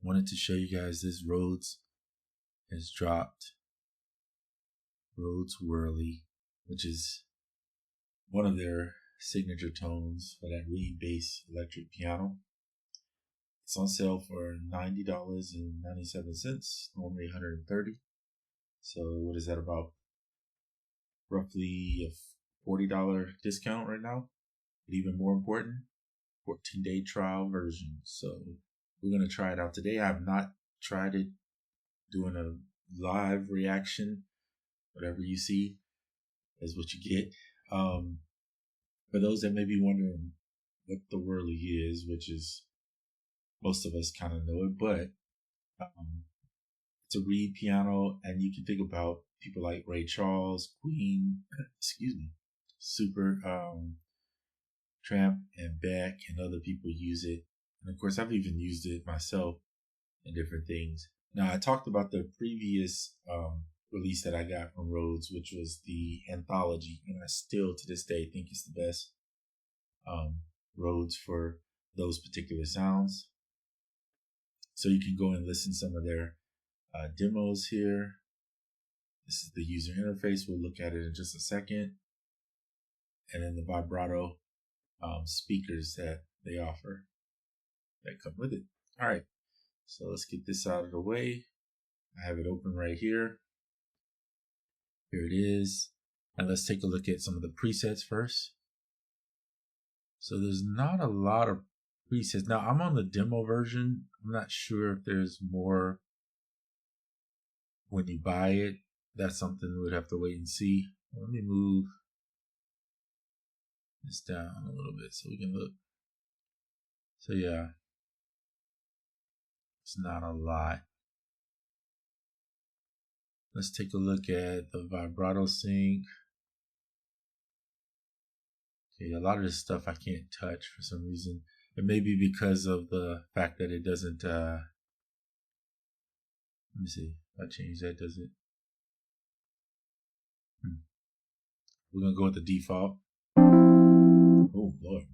wanted to show you guys this Rhodes has dropped Rhodes Wurli, which is one of their signature tones for that reed bass electric piano. It's on sale for $90.97, normally $130. So what is that, about roughly a $40 discount right now? But even more important, 14-day trial version. So we're going to try it out today. I have not tried it doing a live reaction. Whatever you see is what you get. For those that may be wondering what the Wurli is, which is most of us kind of know it, but it's a reed piano, and you can think about people like Ray Charles, Queen, Super Tramp, and Beck, and other people use it. And of course, I've even used it myself in different things. Now, I talked about the previous release that I got from Rhodes, which was the Anthology, and I still to this day think it's the best Rhodes for those particular sounds. So you can go and listen to some of their demos here. This is the user interface. We'll look at it in just a second. And then the vibrato speakers that they offer that come with it. All right, so let's get this out of the way. I have it open right here. Here it is. And let's take a look at some of the presets first. So there's not a lot of presets. Now I'm on the demo version. I'm not sure if there's more when you buy it. That's something we would have to wait and see. Let me move this down a little bit so we can look. So yeah, it's not a lot. Let's take a look at the vibrato sync. Okay, a lot of this stuff I can't touch for some reason. It may be because of the fact that it doesn't, let me see, if I change that, does it? We're gonna go with the default. Oh, Lord.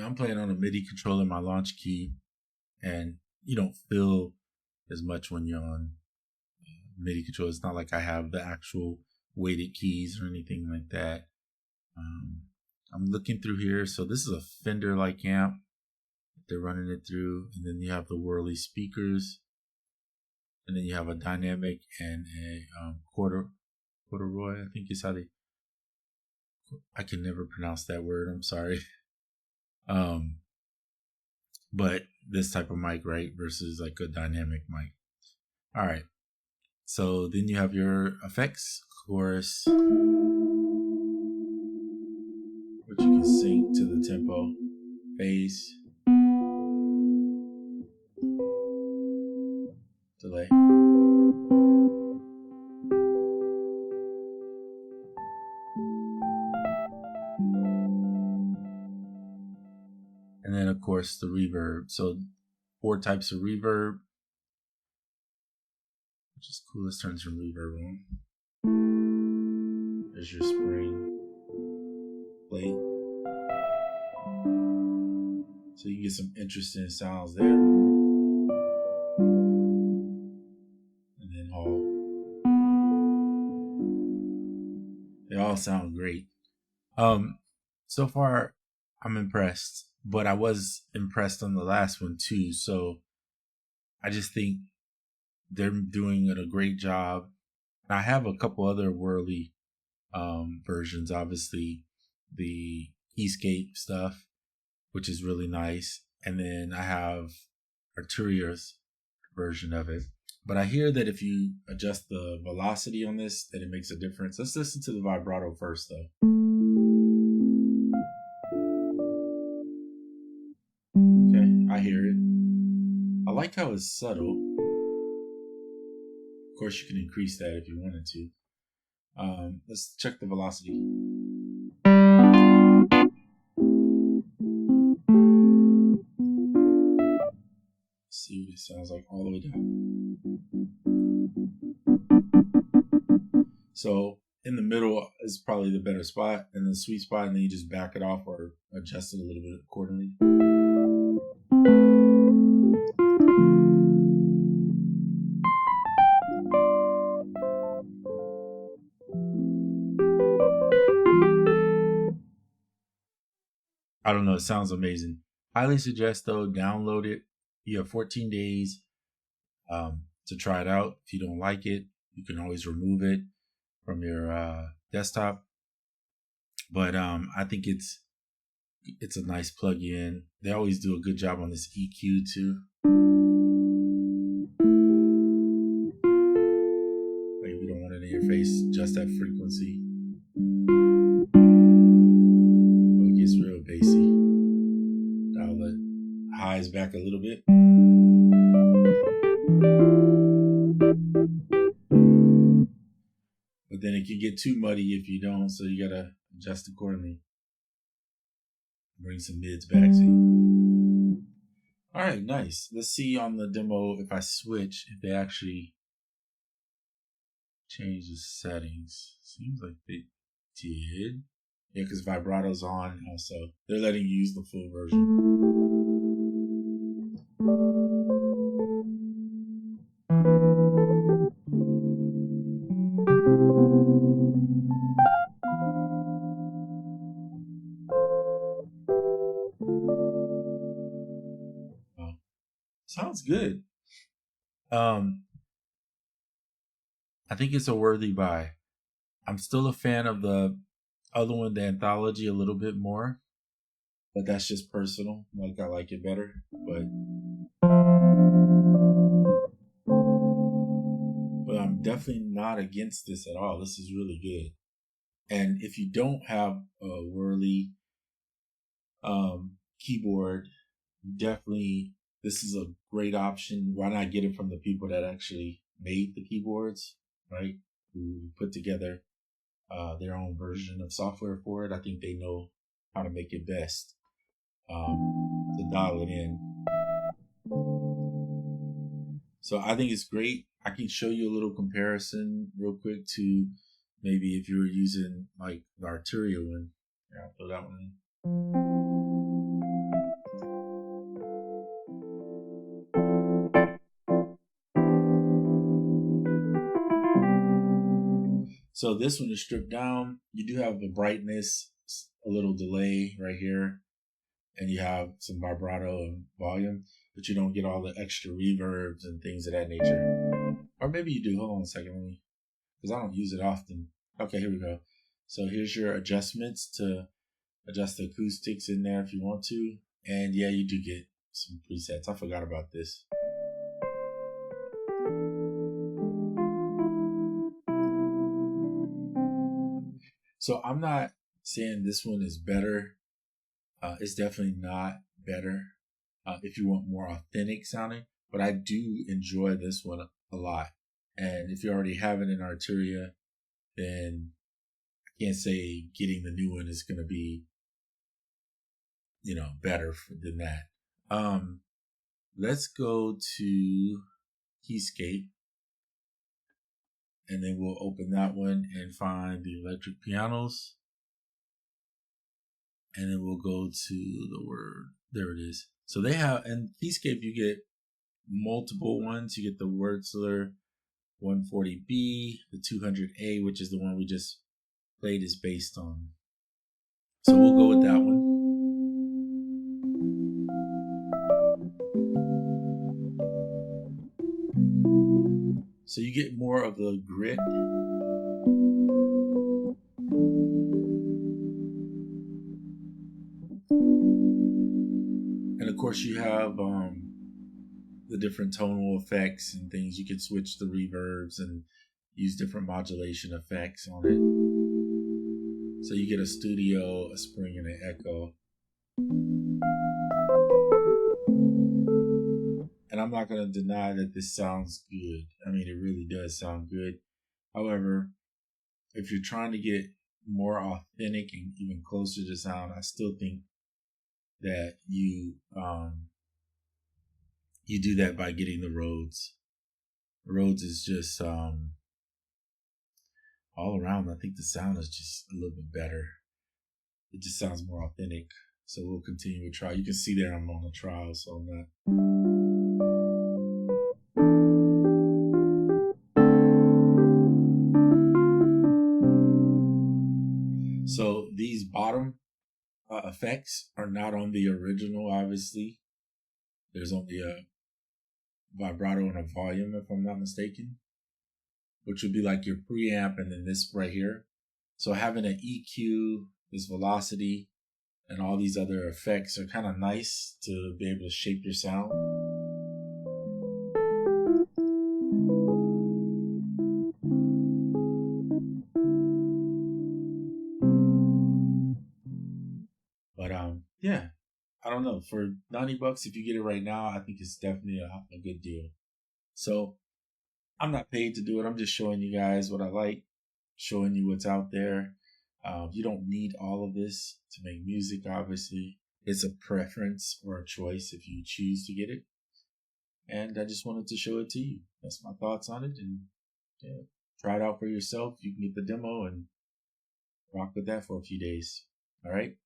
I'm playing on a MIDI controller, my launch key, and you don't feel as much when you're on MIDI controller. It's not like I have the actual weighted keys or anything like that. I'm looking through here. So this is a Fender-like amp that they're running it through, and then you have the Wurli speakers, and then you have a dynamic and a corduroy, I think is how they. I can never pronounce that word. I'm sorry. But this type of mic, right, versus like a dynamic mic. All right. So then you have your effects, chorus, which you can sync to the tempo, bass, delay. And then, of course, the reverb. So 4 types of reverb, which is cool. Let's turn some reverb on. There's your spring plate. So you can get some interesting sounds there. And then Hall. They all sound great. So far, I'm impressed. But I was impressed on the last one too. So I just think they're doing a great job. And I have a couple other Wurli versions, obviously the Escape stuff, which is really nice. And then I have Arturia's version of it. But I hear that if you adjust the velocity on this, that it makes a difference. Let's listen to the vibrato first though. Okay, I hear it. I like how it's subtle. course, you can increase that if you wanted to. Let's check the velocity. Let's see what it sounds like all the way down. So in the middle is probably the better spot, and the sweet spot, and then you just back it off or adjust it a little bit accordingly. I don't know, it sounds amazing. Highly suggest though, download it. You have 14 days to try it out. If you don't like it, you can always remove it from your desktop. But I think it's a nice plugin. They always do a good job on this EQ too. Like if you don't want it in your face, just that frequency. Oh, it gets real bassy. Dial the highs back a little bit. But then it can get too muddy if you don't, so you gotta adjust accordingly. Bring some mids back. See? All right, nice. Let's see on the demo if I switch, if they actually change the settings. Seems like they did. Yeah, because vibrato's on also. They're letting you use the full version. Oh, sounds good. I think it's a worthy buy. I'm still a fan of the other one, the Anthology, a little bit more, but that's just personal. Like I like it better, but I'm definitely not against this at all. This is really good. And if you don't have a Wurli keyboard, definitely this is a great option. Why not get it from the people that actually made the keyboards, right? Who put together their own version of software for it. I think they know how to make it best to dial it in. So I think it's great. I can show you a little comparison real quick to maybe if you were using like the Arturia one. Yeah, I'll throw that one in. So this one is stripped down. You do have the brightness, a little delay right here, and you have some vibrato and volume, but you don't get all the extra reverbs and things of that nature. Or maybe you do. Hold on a second, because I don't use it often. Okay, here we go. So here's your adjustments to adjust the acoustics in there if you want to. And yeah, you do get some presets. I forgot about this. So I'm not saying this one is better. It's definitely not better if you want more authentic sounding, but I do enjoy this one a lot. And if you already have it in Arturia, then I can't say getting the new one is going to be, better than that. Let's go to Keyscape, and then we'll open that one and find the electric pianos. And then we'll go to the word. There it is. So they have, in Keyscape, you get multiple ones. You get the Wurli 140B, the 200A, which is the one we just played, is based on. So we'll go with that one. So you get more of the grit. And of course you have the different tonal effects and things. You can switch the reverbs and use different modulation effects on it. So you get a studio, a spring, and an echo. And I'm not going to deny that this sounds good. I mean, it really does sound good. However, if you're trying to get more authentic and even closer to sound, I still think that you do that by getting the Rhodes. Rhodes is just all around. I think the sound is just a little bit better. It just sounds more authentic. So we'll continue to try. You can see there I'm on a trial, so I'm not. So these bottom effects are not on the original, obviously. There's only a vibrato and a volume, if I'm not mistaken, which would be like your preamp and then this right here. So having an EQ, this velocity, and all these other effects are kind of nice to be able to shape your sound. But yeah, I don't know. For $90, if you get it right now, I think it's definitely a good deal. So I'm not paid to do it. I'm just showing you guys what I like, showing you what's out there. You don't need all of this to make music, obviously. It's a preference or a choice if you choose to get it. And I just wanted to show it to you. That's my thoughts on it. And yeah, try it out for yourself. You can get the demo and rock with that for a few days. All right.